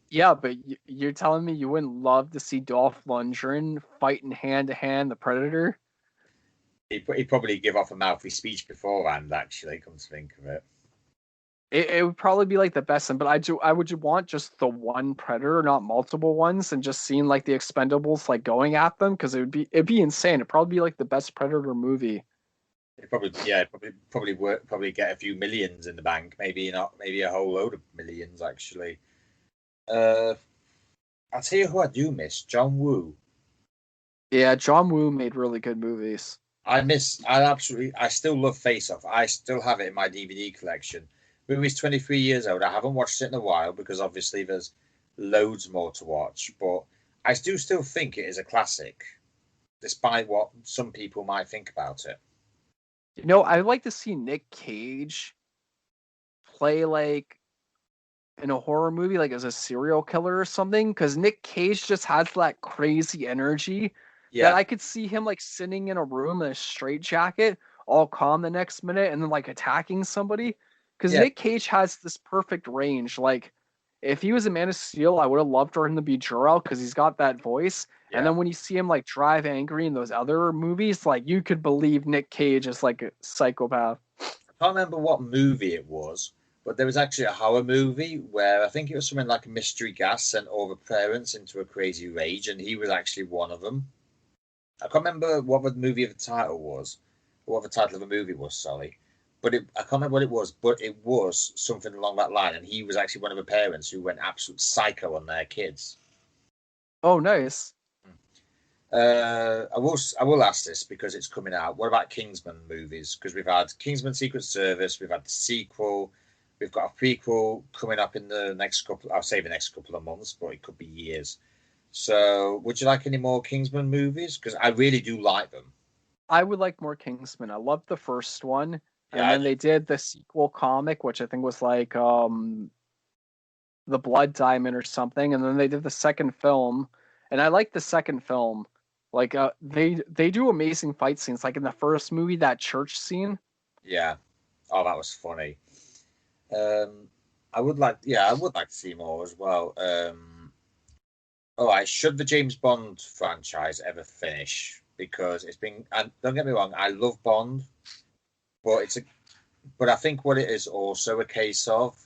Yeah, but you're telling me you wouldn't love to see Dolph Lundgren fighting hand to hand the Predator? He'd probably give off a mouthy speech beforehand, actually, come to think of it. It would probably be like the best one, but I would want just the one Predator, not multiple ones, and just seeing like the Expendables like going at them because it'd be insane. It'd probably be like the best Predator movie. It probably get a few millions in the bank, maybe not, maybe a whole load of millions actually. Uh, I'll tell you who I do miss, John Woo. Yeah, John Woo made really good movies. I still love Face Off. I still have it in my DVD collection. The movie's 23 years old. I haven't watched it in a while because obviously there's loads more to watch, but I do still think it is a classic, despite what some people might think about it. You know, I'd like to see Nick Cage play like in a horror movie, like as a serial killer or something, because Nick Cage just has that crazy energy that Yeah, I could see him like sitting in a room in a straitjacket, all calm the next minute, and then like attacking somebody. Because yeah, Nick Cage has this perfect range. Like, if he was a Man of Steel, I would have loved for him to be Jor-El because he's got that voice. And yeah. then when you see him like drive angry in those other movies, like you could believe Nick Cage is like a psychopath. I can't remember what movie it was, but there was actually a horror movie where I think it was something like a mystery gas sent all the parents into a crazy rage, and he was actually one of them. I can't remember what the movie of the title was, or what the title of the movie was, sorry. I can't remember what it was, but it was something along that line, and he was actually one of the parents who went absolute psycho on their kids. Oh, nice. I will ask this because it's coming out. What about Kingsman movies? Because we've had Kingsman Secret Service, we've had the sequel, we've got a prequel coming up in the next couple. I'll say the next couple of months, but it could be years. So, would you like any more Kingsman movies? Because I really do like them. I would like more Kingsman. I loved the first one, and Yeah, then they did the sequel comic, which I think was like the Blood Diamond or something, and then they did the second film, and I like the second film. Like they do amazing fight scenes. Like in the first movie, that church scene. yeah. Oh, that was funny. Um, I would like to see more as well. All right, should the James Bond franchise ever finish? Because it's been, and don't get me wrong, I love Bond, but but I think what it is also a case of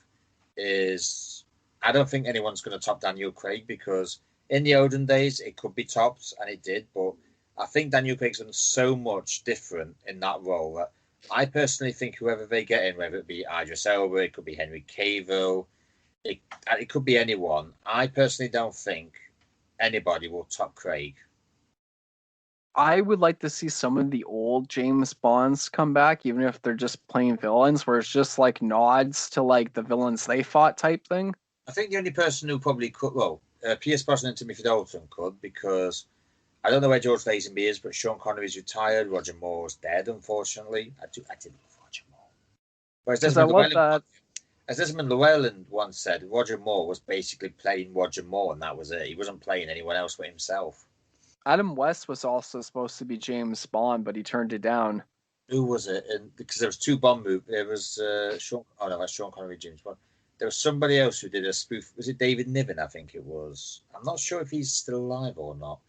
is I don't think anyone's going to top Daniel Craig because in the olden days it could be topped and it did, but I think Daniel Craig's done so much different in that role that I personally think whoever they get in, whether it be Idris Elba, it could be Henry Cavill, it could be anyone. I personally don't think anybody will top Craig. I would like to see some of the old James Bonds come back, even if they're just plain villains, where it's just like nods to like the villains they fought type thing. I think the only person who probably could, well, Pierce Brosnan and Timothy Dalton could because I don't know where George Lazenby is, but Sean Connery's retired. Roger Moore's dead, unfortunately. I did love Roger Moore. Whereas Because I love that. As Desmond Llewellyn once said, Roger Moore was basically playing Roger Moore, and that was it. He wasn't playing anyone else but himself. Adam West was also supposed to be James Bond, but he turned it down. Who was it? And because there was two Bond movies. There was Sean. Oh no, that's Sean Connery, James Bond. There was somebody else who did a spoof. Was it David Niven? I think it was. I'm not sure if he's still alive or not.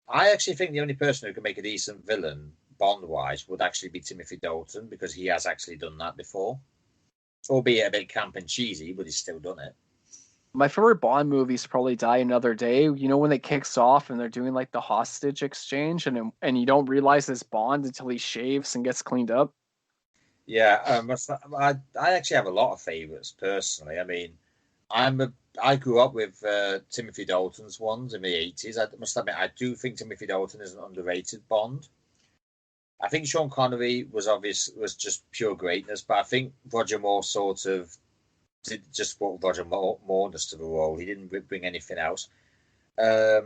I actually think the only person who can make a decent villain Bond-wise would actually be Timothy Dalton because he has actually done that before, albeit a bit camp and cheesy, but he's still done it. My favorite Bond movies probably Die Another Day. You know when it kicks off and they're doing like the hostage exchange, and you don't realize it's Bond until he shaves and gets cleaned up. Yeah, I actually have a lot of favourites personally. I mean, I grew up with Timothy Dalton's ones in the 80s. I must admit, I do think Timothy Dalton is an underrated Bond. I think Sean Connery was just pure greatness, but I think Roger Moore sort of did just what Roger Moore does to the role. He didn't bring anything else. I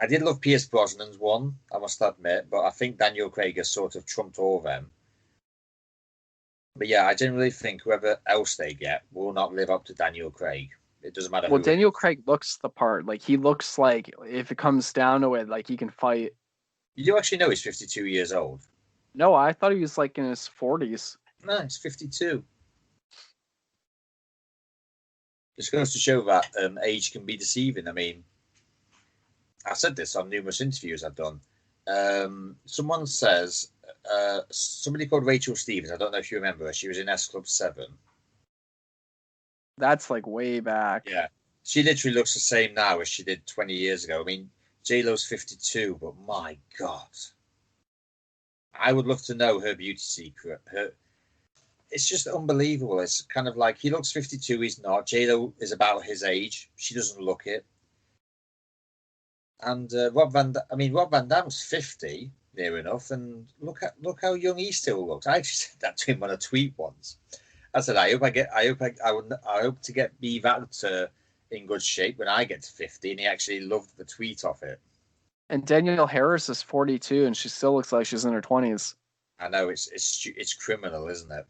did love Pierce Brosnan's one, I must admit, but I think Daniel Craig has sort of trumped all of them. But yeah, I generally think whoever else they get will not live up to Daniel Craig. It doesn't matter Well, who it Daniel is. Craig looks the part. Like he looks like if it comes down to it, like he can fight. You do actually know he's 52 years old. No, I thought he was like in his 40s. No, he's 52. Just goes to show that age can be deceiving. I mean, I said this on numerous interviews I've done. Someone says, somebody called Rachel Stevens, I don't know if you remember her, she was in S Club 7. That's like way back. Yeah. She literally looks the same now as she did 20 years ago. I mean, J-Lo's 52, but my God. I would love to know her beauty secret. It's just unbelievable. It's kind of like he looks 52, he's not. J-Lo is about his age. She doesn't look it. And Rob Van Dam's 50, near enough, and look how young he still looks. I actually said that to him on a tweet once. I said, I hope to be that in good shape when I get to 50, and he actually loved the tweet of it. And Danielle Harris is 42, and she still looks like she's in her 20s. I know it's criminal, isn't it?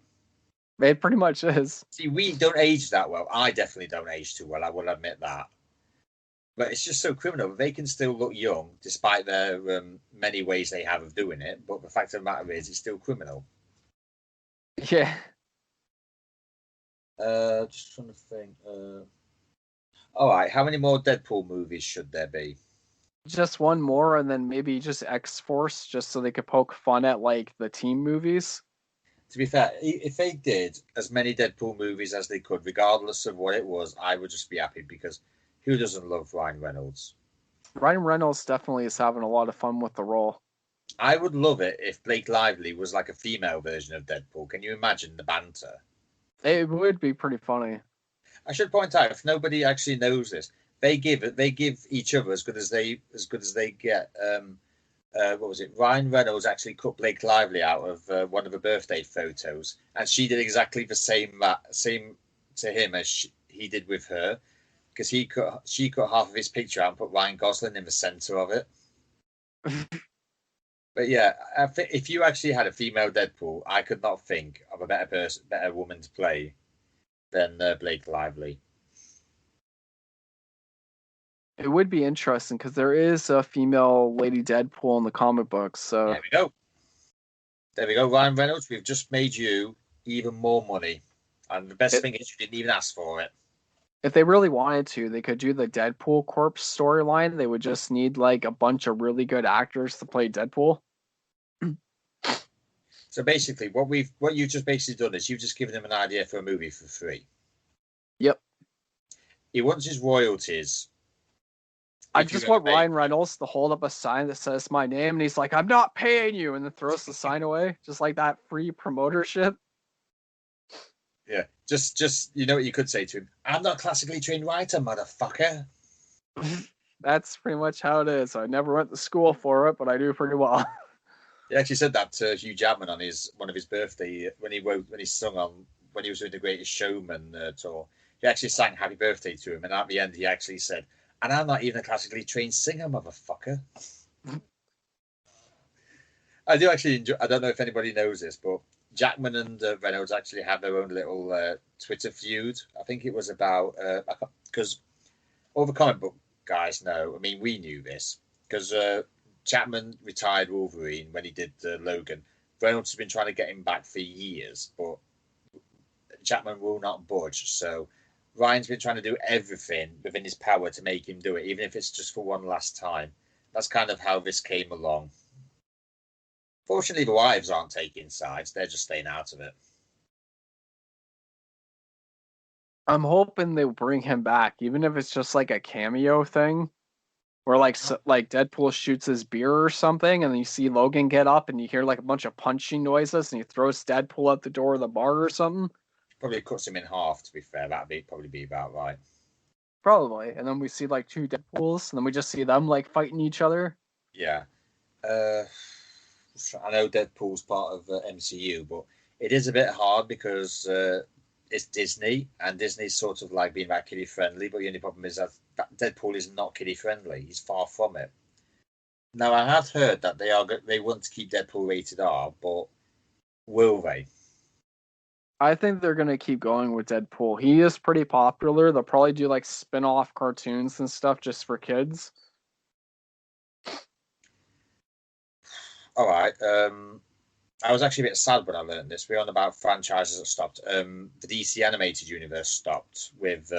It pretty much is. See, we don't age that well. I definitely don't age too well. I will admit that. But it's just so criminal. They can still look young, despite their many ways they have of doing it. But the fact of the matter is, it's still criminal. Yeah. Just trying to think. All right, how many more Deadpool movies should there be? Just one more, and then maybe just X-Force, just so they could poke fun at like the team movies. To be fair, if they did as many Deadpool movies as they could, regardless of what it was, I would just be happy because who doesn't love Ryan Reynolds? Ryan Reynolds definitely is having a lot of fun with the role. I would love it if Blake Lively was like a female version of Deadpool. Can you imagine the banter? It would be pretty funny. I should point out, if nobody actually knows this, they give each other as good as they get. what was it? Ryan Reynolds actually cut Blake Lively out of one of her birthday photos, and she did exactly the same to him as he did with her, because she cut half of his picture out and put Ryan Gosling in the center of it. But yeah, I think if you actually had a female Deadpool, I could not think of a better woman to play than Blake Lively. It would be interesting because there is a female Lady Deadpool in the comic books. So there we go. There we go, Ryan Reynolds. We've just made you even more money, and the best thing is you didn't even ask for it. If they really wanted to, they could do the Deadpool Corps storyline. They would just need like a bunch of really good actors to play Deadpool. So basically, what you've just basically done is you've just given him an idea for a movie for free. Yep. He wants his royalties. I just want Ryan Reynolds to hold up a sign that says my name, and he's like, "I'm not paying you," and then throws the sign away, just like that free promotership. Yeah, just you know what you could say to him: "I'm not a classically trained writer, motherfucker." That's pretty much how it is. I never went to school for it, but I do pretty well. He actually said that to Hugh Jackman on one of his birthday when he sung on when he was doing the Greatest Showman tour. He actually sang "Happy Birthday" to him, and at the end he actually said, "And I'm not even a classically trained singer, motherfucker." I do actually enjoy. I don't know if anybody knows this, but Jackman and Reynolds actually have their own little Twitter feud. I think it was about because all the comic book guys know. I mean, we knew this because Chapman retired Wolverine when he did Logan. Reynolds has been trying to get him back for years, but Chapman will not budge. So Ryan's been trying to do everything within his power to make him do it, even if it's just for one last time. That's kind of how this came along. Fortunately, the wives aren't taking sides. They're just staying out of it. I'm hoping they bring him back, even if it's just like a cameo thing, where like Deadpool shoots his beer or something, and then you see Logan get up, and you hear like a bunch of punching noises, and he throws Deadpool out the door of the bar or something. Probably cuts him in half. To be fair, that'd probably be about right. Probably, and then we see like two Deadpools, and then we just see them like fighting each other. Yeah. I know Deadpool's part of MCU, but it is a bit hard because it's Disney, and Disney's sort of like being that kiddie friendly. But the only problem is that Deadpool is not kiddie friendly. He's far from it. Now I have heard that they want to keep Deadpool rated R, but will they? I think they're gonna keep going with Deadpool. He is pretty popular. They'll probably do like spin-off cartoons and stuff just for kids. All right. I was actually a bit sad when I learned this. We're on about franchises that stopped. The DC animated universe stopped with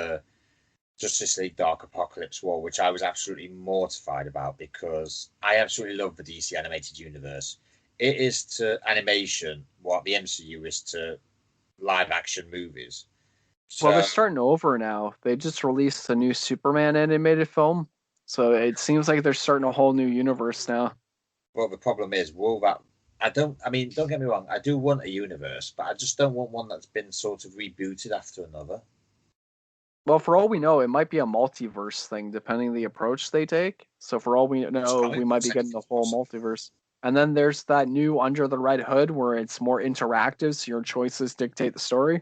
Justice League Dark Apocalypse War, which I was absolutely mortified about because I absolutely love the DC animated universe. It is to animation what the MCU is to live action movies. So, well, they're starting over now. They just released a new Superman animated film. So it seems like they're starting a whole new universe now. Well, the problem is, will that... don't get me wrong, I do want a universe, but I just don't want one that's been sort of rebooted after another. Well, for all we know, it might be a multiverse thing, depending on the approach they take. So for all we know, we might be getting the whole multiverse. And then there's that new Under the Red Hood where it's more interactive, so your choices dictate the story.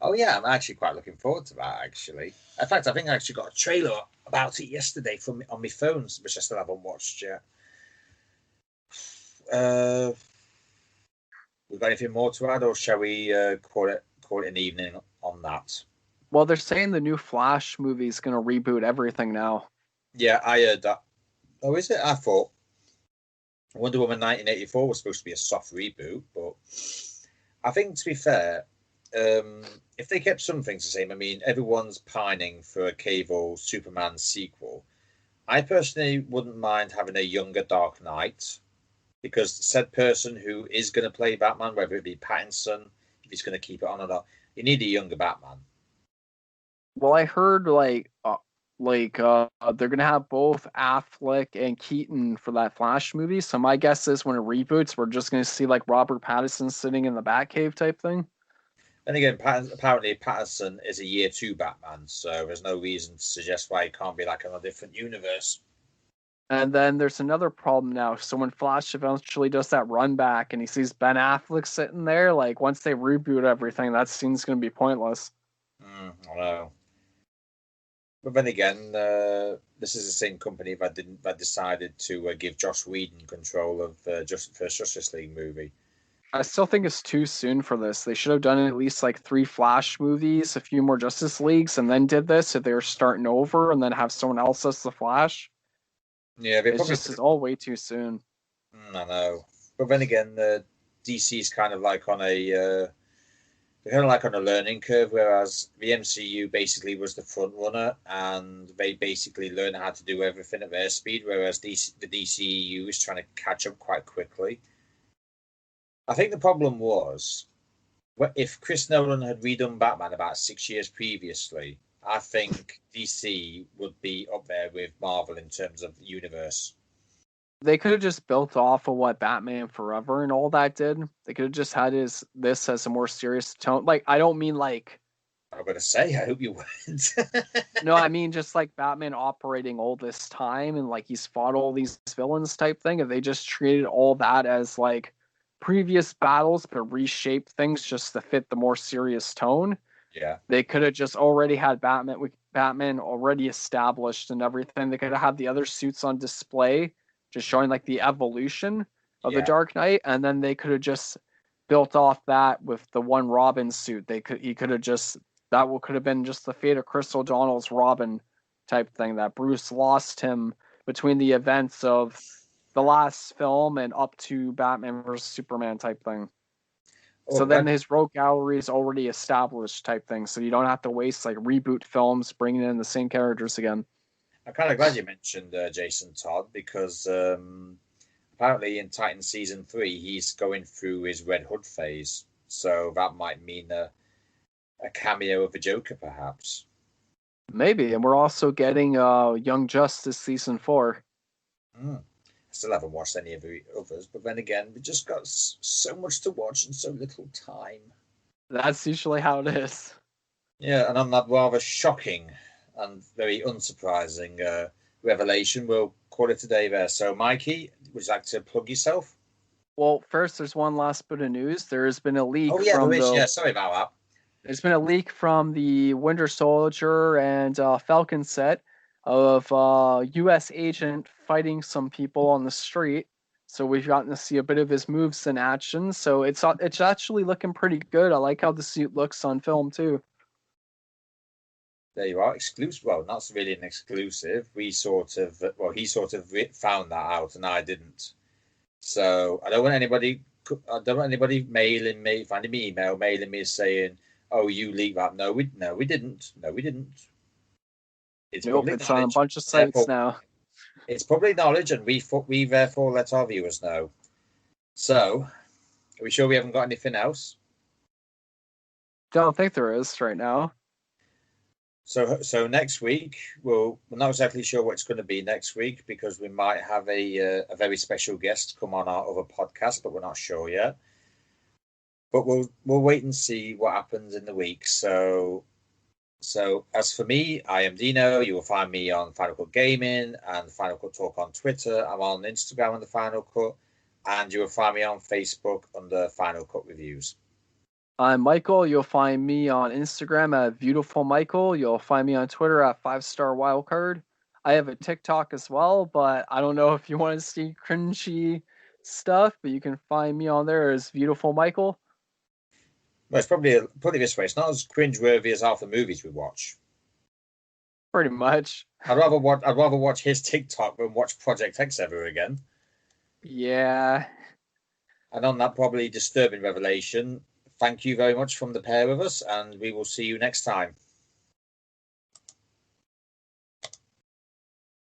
Oh yeah, I'm actually quite looking forward to that. Actually, in fact, I think I actually got a trailer about it yesterday on my phone, which I still haven't watched yet. We've got anything more to add, or shall we call it an evening on that? Well, they're saying the new Flash movie is going to reboot everything now. Yeah, I heard that. Oh, is it? I thought Wonder Woman 1984 was supposed to be a soft reboot, but I think, to be fair, if they kept some things the same, I mean, everyone's pining for a Cable Superman sequel. I personally wouldn't mind having a younger Dark Knight, because said person who is going to play Batman, whether it be Pattinson, if he's going to keep it on or not, you need a younger Batman. Well, I heard they're gonna have both Affleck and Keaton for that Flash movie. So my guess is when it reboots, we're just gonna see like Robert Pattinson sitting in the Batcave type thing. Then again, apparently Pattinson is a year 2 Batman, so there's no reason to suggest why it can't be like in a different universe. And then there's another problem now. So when Flash eventually does that run back and he sees Ben Affleck sitting there, like once they reboot everything, that scene's going to be pointless. I know. But then again, this is the same company that decided to give Joss Whedon control of first Justice League movie. I still think it's too soon for this. They should have done at least like 3 Flash movies, a few more Justice Leagues, and then did this if they were starting over and then have someone else as the Flash. Yeah, they probably. It's all way too soon. I know. But then again, DC is kind of like on they're kind of like on a learning curve, whereas the MCU basically was the front runner and they basically learned how to do everything at their speed, whereas the DCEU is trying to catch up quite quickly. I think the problem was, if Chris Nolan had redone Batman about 6 years previously, I think DC would be up there with Marvel in terms of the universe. They could have just built off of what Batman Forever and all that did. They could have just had this as a more serious tone. Like, I don't mean like. I'm going to say, I hope you wouldn't. No, I mean just like Batman operating all this time and like he's fought all these villains type thing. If they just treated all that as like previous battles but reshaped things just to fit the more serious tone. Yeah. They could have just already had Batman already established and everything. They could have had the other suits on display, just showing like the evolution of the Dark Knight, and then they could have just built off that with the one Robin suit. He could have just could have been just the fate of Chris O'Donnell's Robin type thing, that Bruce lost him between the events of the last film and up to Batman vs Superman type thing. So then his rogue gallery is already established type thing, so you don't have to waste like reboot films bringing in the same characters again. I'm kind of glad you mentioned Jason Todd, because apparently in Titan Season 3 he's going through his Red Hood phase, so that might mean a cameo of the Joker perhaps. Maybe, and we're also getting Young Justice Season 4. I still haven't watched any of the others, but then again, we just got so much to watch and so little time. That's usually how it is. Yeah, and on that rather shocking and very unsurprising revelation, we'll call it a day there. So, Mikey, would you like to plug yourself? Well, first, there's one last bit of news. There has been a leak. Oh, yeah, there is. Yeah, sorry about that. There's been a leak from the Winter Soldier and Falcon set of U.S. agent fighting some people on the street. So we've gotten to see a bit of his moves in action. So it's actually looking pretty good. I like how the suit looks on film too. There you are, exclusive. Well, not really an exclusive. He sort of found that out, and I didn't. So I don't want anybody mailing me, finding me mailing me saying, "Oh, you leaked that." No, we didn't. It's on a bunch of sites now. It's public knowledge, and we therefore let our viewers know. So, are we sure we haven't got anything else? Don't think there is right now. So next week, we're not exactly sure what it's going to be next week, because we might have a very special guest come on our other podcast, but we're not sure yet. But we'll wait and see what happens in the week. So as for me, I am Dino. You will find me on Final Cut Gaming and Final Cut Talk on Twitter. I'm on Instagram under Final Cut, and you will find me on Facebook under Final Cut Reviews. I'm Michael. You'll find me on Instagram at Beautiful Michael. You'll find me on Twitter at 5-Star Wildcard. I have a TikTok as well, but I don't know if you want to see cringy stuff, but you can find me on there as Beautiful Michael. Well, it's probably put it this way: it's not as cringeworthy as half the movies we watch. Pretty much. I'd rather watch his TikTok than watch Project X ever again. Yeah. And on that probably disturbing revelation, thank you very much from the pair of us, and we will see you next time.